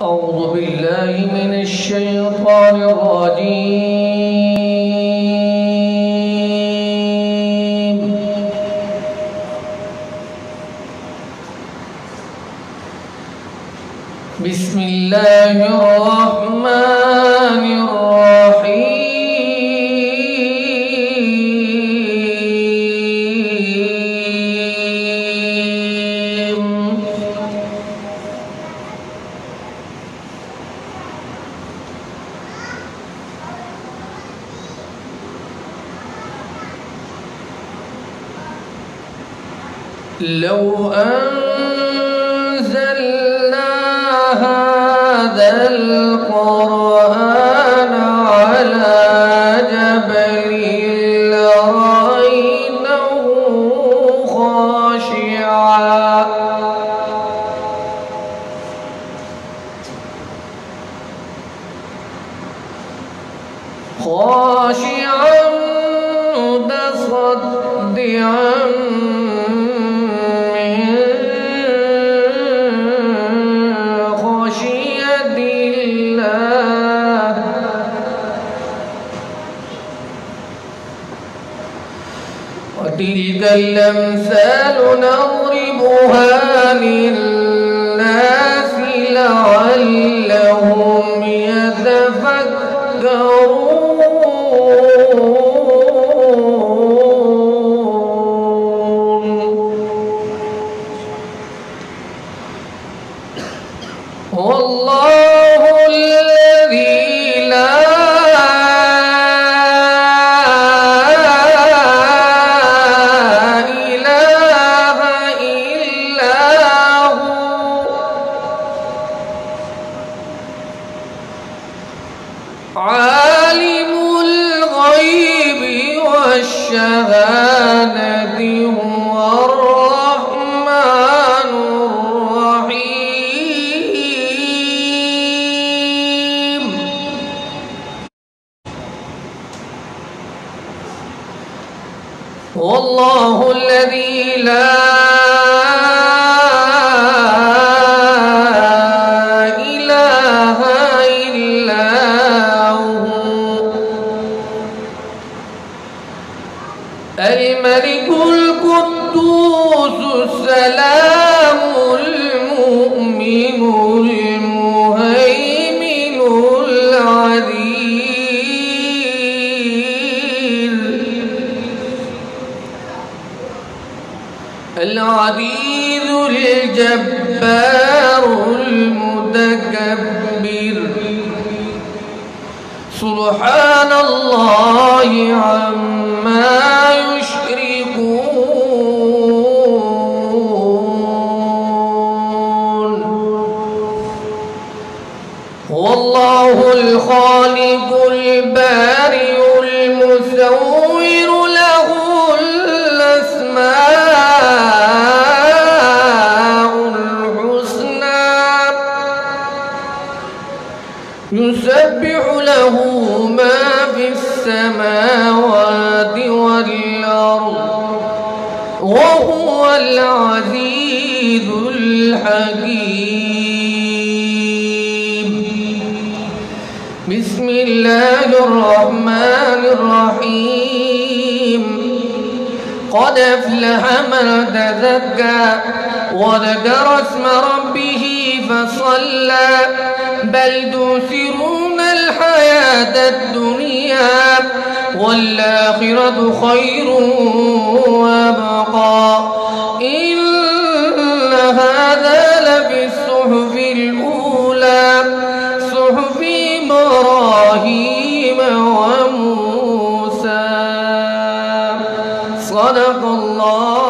أعوذ بالله من الشيطان الرجيم. بسم الله الرحمن الرحيم. لو أنزلنا هذا القرآن على جبل لرأيته خاشعا متصدعا وتلك الأمثال نضربها للناس لعلهم يتفكرون. والله الذي لا عالم الغيب والشهادة هو الرحمن الرحيم. والله الذي لا الملك القدوس السلام المؤمن المهيمن العزيز الجبار المتكبر. سبحان الله عما يشركون. والله الخالق البارئ المصور له الأسماء الحسنى يسبح له ما في السماوات والأرض وهو العزيز الحكيم. بسم الله الرحمن الرحيم. قد أفلح من تزكى وذكر اسم ربه فصلى بل تؤثرون الحياة الدنيا والآخرة خير وأبقى إن هذا لفي الصحف الأولى صحف إبراهيم وموسى. صدق الله